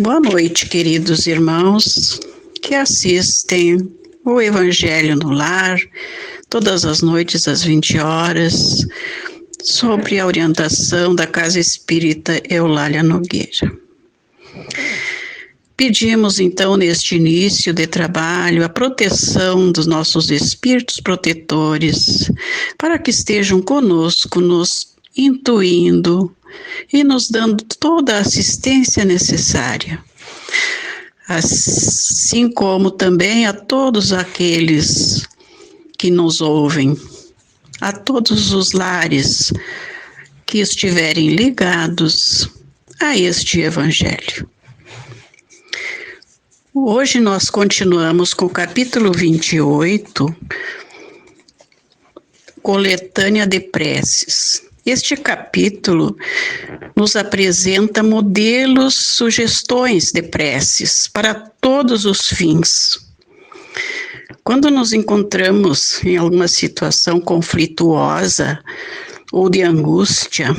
Boa noite, queridos irmãos que assistem o Evangelho no Lar, todas as noites às 20 horas, sobre a orientação da Casa Espírita Eulália Nogueira. Pedimos, então, neste início de trabalho, a proteção dos nossos espíritos protetores, para que estejam conosco, nos intuindo e nos dando toda a assistência necessária. Assim como também a todos aqueles que nos ouvem, a todos os lares que estiverem ligados a este Evangelho. Hoje nós continuamos com o capítulo 28, Coletânea de Preces. Este capítulo nos apresenta modelos, sugestões de preces para todos os fins. Quando nos encontramos em alguma situação conflituosa ou de angústia,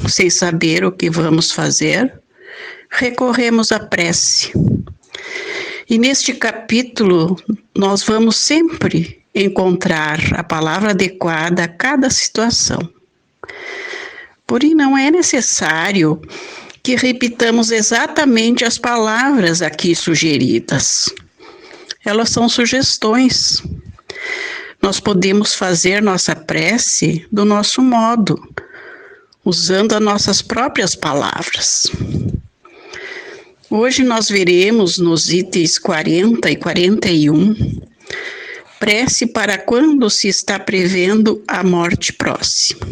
sem saber o que vamos fazer, recorremos à prece. E neste capítulo nós vamos sempre encontrar a palavra adequada a cada situação. Porém, não é necessário que repitamos exatamente as palavras aqui sugeridas. Elas são sugestões. Nós podemos fazer nossa prece do nosso modo, usando as nossas próprias palavras. Hoje nós veremos nos itens 40 e 41, prece para quando se está prevendo a morte próxima.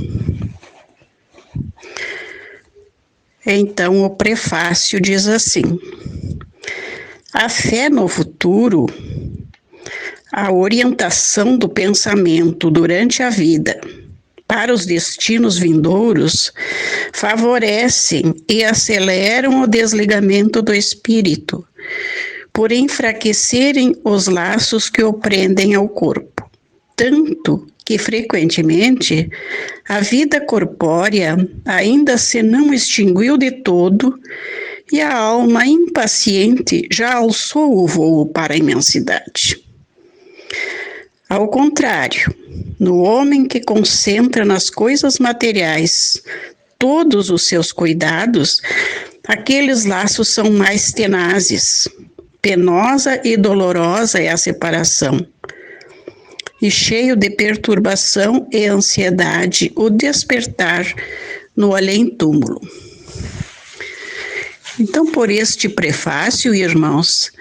Então, o prefácio diz assim: a fé no futuro, a orientação do pensamento durante a vida para os destinos vindouros, favorecem e aceleram o desligamento do espírito, por enfraquecerem os laços que o prendem ao corpo, tanto que frequentemente a vida corpórea ainda se não extinguiu de todo e a alma impaciente já alçou o voo para a imensidade. Ao contrário, no homem que concentra nas coisas materiais todos os seus cuidados, aqueles laços são mais tenazes. Penosa e dolorosa é a separação, e cheio de perturbação e ansiedade o despertar no além-túmulo. Então, por este prefácio, irmãos,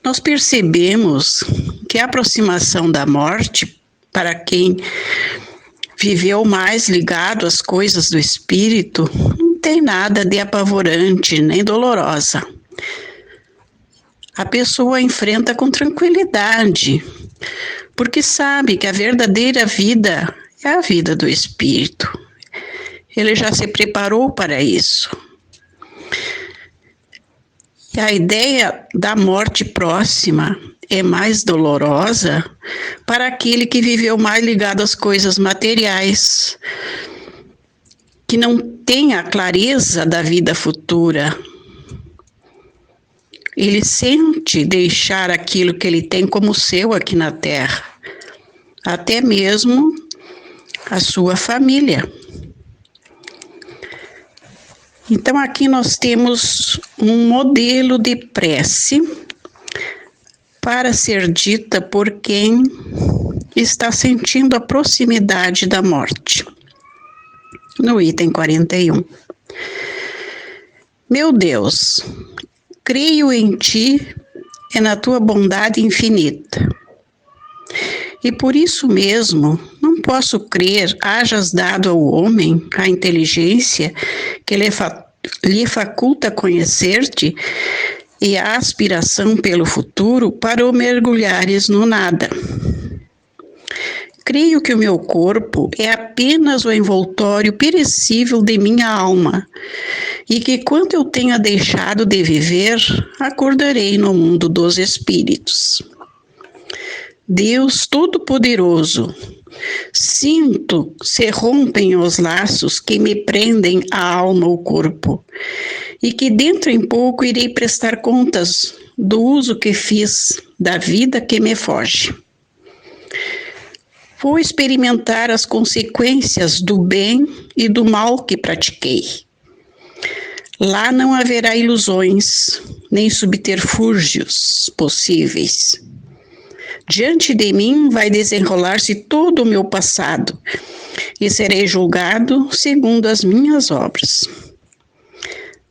nós percebemos que a aproximação da morte, para quem viveu mais ligado às coisas do espírito, não tem nada de apavorante nem dolorosa. A pessoa enfrenta com tranquilidade, porque sabe que a verdadeira vida é a vida do espírito. Ele já se preparou para isso. E a ideia da morte próxima é mais dolorosa para aquele que viveu mais ligado às coisas materiais, que não tem a clareza da vida futura. Ele sente deixar aquilo que ele tem como seu aqui na Terra, até mesmo a sua família. Então, aqui nós temos um modelo de prece para ser dita por quem está sentindo a proximidade da morte. No item 41. Meu Deus, creio em ti e na tua bondade infinita. E por isso mesmo, não posso crer hajas dado ao homem a inteligência que lhe faculta conhecer-te e a aspiração pelo futuro para o mergulhares no nada. Creio que o meu corpo é apenas o envoltório perecível de minha alma e que quando eu tenha deixado de viver, acordarei no mundo dos espíritos. Deus Todo-Poderoso, sinto se rompem os laços que me prendem a alma ao corpo e que dentro em pouco irei prestar contas do uso que fiz da vida que me foge. Vou experimentar as consequências do bem e do mal que pratiquei. Lá não haverá ilusões, nem subterfúgios possíveis. Diante de mim vai desenrolar-se todo o meu passado e serei julgado segundo as minhas obras.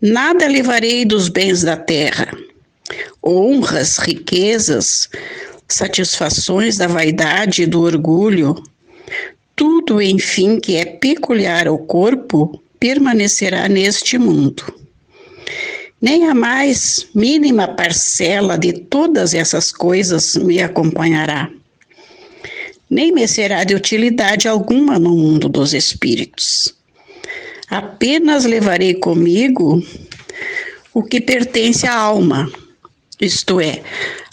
Nada levarei dos bens da terra, honras, riquezas, satisfações da vaidade e do orgulho, tudo, enfim, que é peculiar ao corpo, permanecerá neste mundo. Nem a mais mínima parcela de todas essas coisas me acompanhará. Nem me será de utilidade alguma no mundo dos espíritos. Apenas levarei comigo o que pertence à alma, isto é,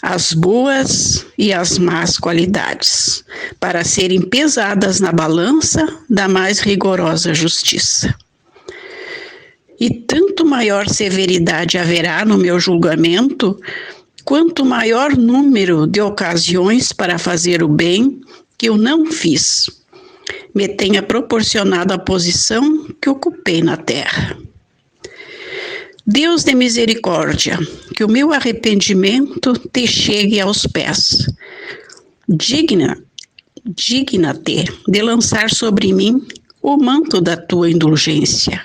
as boas e as más qualidades, para serem pesadas na balança da mais rigorosa justiça. E tanto maior severidade haverá no meu julgamento, quanto maior número de ocasiões para fazer o bem que eu não fiz, me tenha proporcionado a posição que ocupei na terra. Deus de misericórdia, que o meu arrependimento te chegue aos pés. Digna-te de lançar sobre mim o manto da tua indulgência.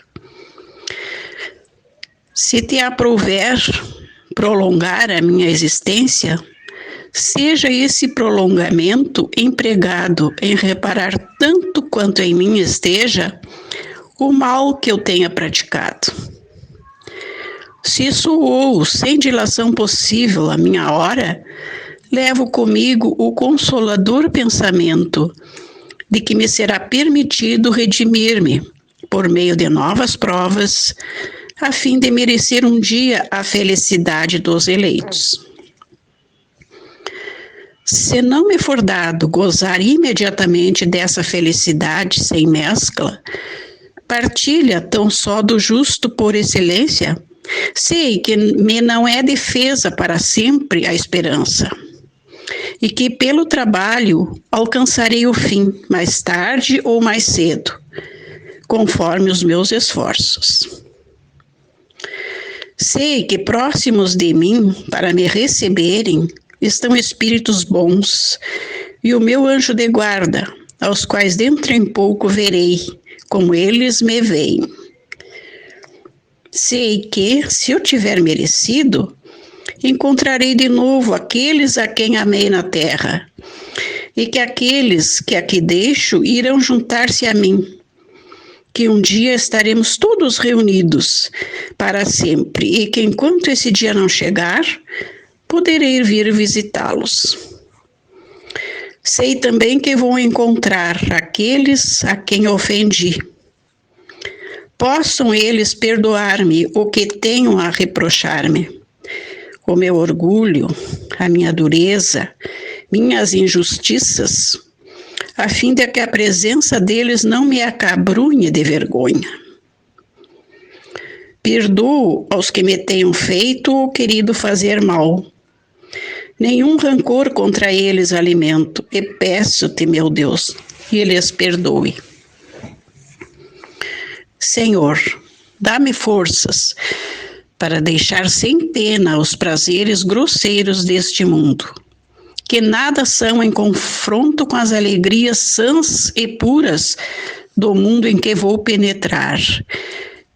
Se te aprouver prolongar a minha existência, seja esse prolongamento empregado em reparar tanto quanto em mim esteja o mal que eu tenha praticado. Se soou sem dilação possível a minha hora, levo comigo o consolador pensamento de que me será permitido redimir-me por meio de novas provas, a fim de merecer um dia a felicidade dos eleitos. Se não me for dado gozar imediatamente dessa felicidade sem mescla, partilha tão só do justo por excelência, sei que me não é defesa para sempre a esperança, e que pelo trabalho alcançarei o fim, mais tarde ou mais cedo, conforme os meus esforços. Sei que próximos de mim, para me receberem, estão espíritos bons, e o meu anjo de guarda, aos quais dentro em pouco verei, como eles me veem. Sei que, se eu tiver merecido, encontrarei de novo aqueles a quem amei na terra, e que aqueles que aqui deixo irão juntar-se a mim, que um dia estaremos todos reunidos para sempre, e que enquanto esse dia não chegar, poderei vir visitá-los. Sei também que vou encontrar aqueles a quem ofendi. Possam eles perdoar-me o que tenham a reprochar-me. O meu orgulho, a minha dureza, minhas injustiças, a fim de que a presença deles não me acabrunhe de vergonha. Perdoo aos que me tenham feito ou querido fazer mal. Nenhum rancor contra eles alimento, e peço-te, meu Deus, que lhes perdoe. Senhor, dá-me forças para deixar sem pena os prazeres grosseiros deste mundo, que nada são em confronto com as alegrias sãs e puras do mundo em que vou penetrar,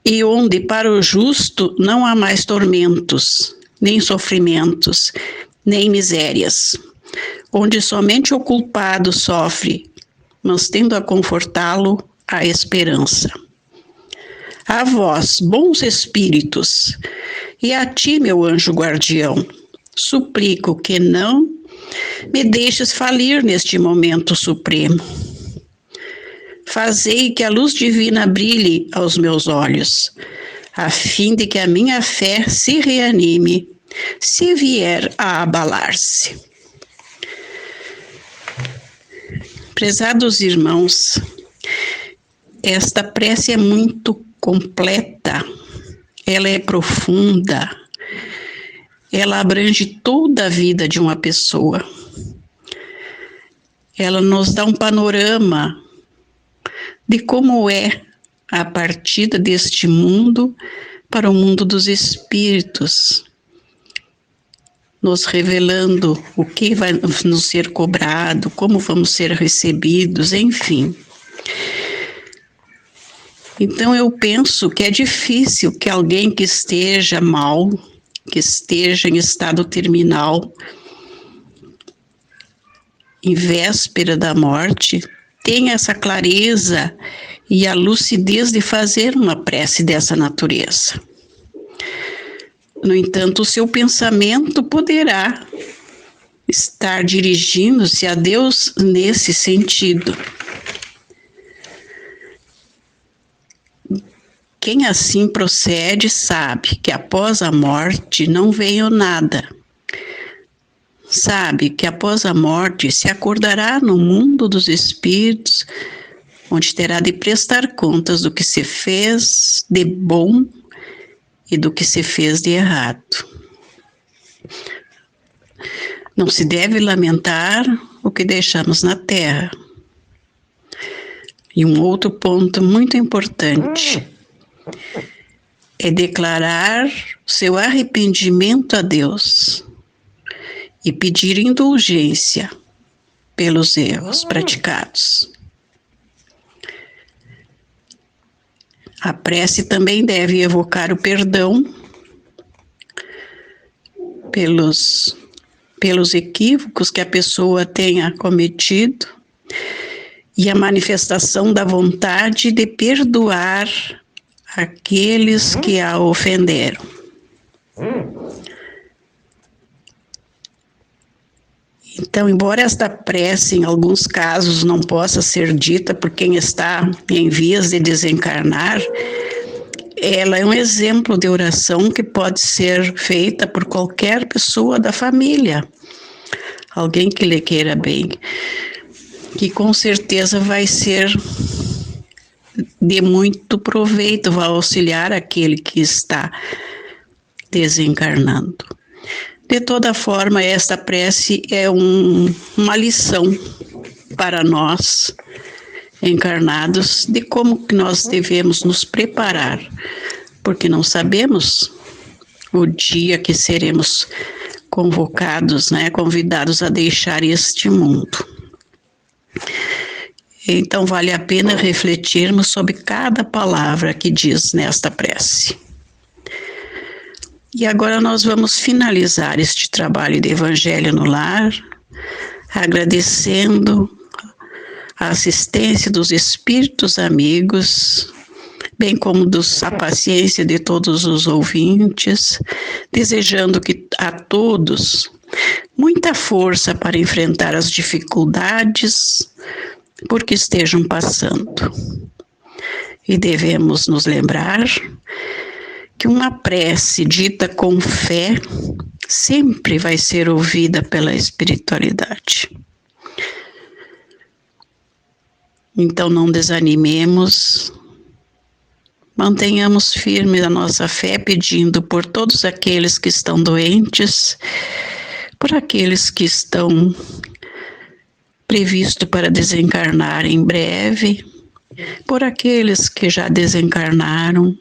e onde para o justo não há mais tormentos, nem sofrimentos, nem misérias, onde somente o culpado sofre, mas tendo a confortá-lo a esperança. A vós, bons espíritos, e a ti, meu anjo guardião, suplico que não me deixes falir neste momento supremo. Fazei que a luz divina brilhe aos meus olhos, a fim de que a minha fé se reanime, se vier a abalar-se. Prezados irmãos, esta prece é muito completa, ela é profunda, ela abrange toda a vida de uma pessoa. Ela nos dá um panorama de como é a partida deste mundo para o mundo dos espíritos, nos revelando o que vai nos ser cobrado, como vamos ser recebidos, enfim. Então eu penso que é difícil que alguém que esteja mal, que esteja em estado terminal, em véspera da morte, tenha essa clareza e a lucidez de fazer uma prece dessa natureza. No entanto, o seu pensamento poderá estar dirigindo-se a Deus nesse sentido. Quem assim procede sabe que após a morte não veio nada. Sabe que após a morte se acordará no mundo dos espíritos, onde terá de prestar contas do que se fez de bom e do que se fez de errado. Não se deve lamentar o que deixamos na terra. E um outro ponto muito importante é declarar seu arrependimento a Deus e pedir indulgência pelos erros praticados. A prece também deve evocar o perdão pelos equívocos que a pessoa tenha cometido e a manifestação da vontade de perdoar aqueles que a ofenderam. Então, embora esta prece, em alguns casos, não possa ser dita por quem está em vias de desencarnar, ela é um exemplo de oração que pode ser feita por qualquer pessoa da família, alguém que lhe queira bem, que com certeza vai ser de muito proveito, vai auxiliar aquele que está desencarnando. De toda forma, esta prece é uma lição para nós encarnados de como que nós devemos nos preparar, porque não sabemos o dia que seremos convocados, convidados a deixar este mundo. Então vale a pena refletirmos sobre cada palavra que diz nesta prece. E agora nós vamos finalizar este trabalho de Evangelho no Lar, agradecendo a assistência dos espíritos amigos, bem como a paciência de todos os ouvintes, desejando que a todos muita força para enfrentar as dificuldades por que estejam passando. E devemos nos lembrar que uma prece dita com fé sempre vai ser ouvida pela espiritualidade. Então não desanimemos, mantenhamos firme a nossa fé, pedindo por todos aqueles que estão doentes, por aqueles que estão previstos para desencarnar em breve, por aqueles que já desencarnaram,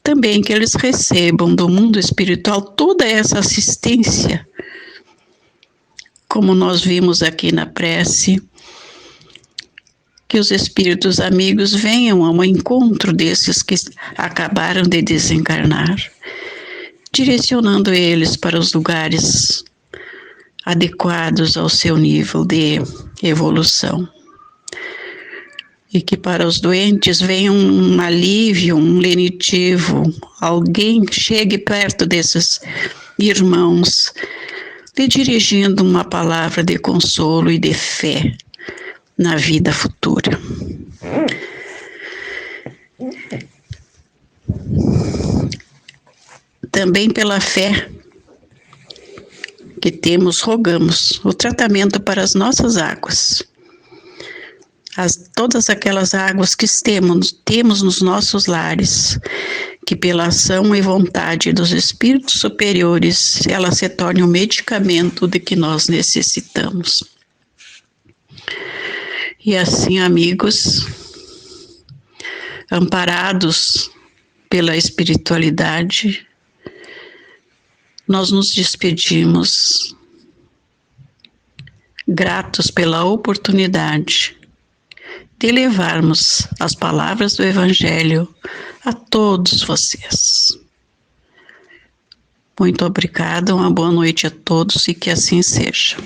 também que eles recebam do mundo espiritual toda essa assistência, como nós vimos aqui na prece, que os espíritos amigos venham ao encontro desses que acabaram de desencarnar, direcionando eles para os lugares adequados ao seu nível de evolução. E que para os doentes venha um alívio, um lenitivo, alguém chegue perto desses irmãos, lhe dirigindo uma palavra de consolo e de fé na vida futura. Também pela fé que temos, rogamos o tratamento para as nossas águas. Todas aquelas águas que temos nos nossos lares, que pela ação e vontade dos espíritos superiores, ela se torne o medicamento de que nós necessitamos. E assim, amigos, amparados pela espiritualidade, nós nos despedimos, gratos pela oportunidade de levarmos as palavras do Evangelho a todos vocês. Muito obrigada, uma boa noite a todos e que assim seja.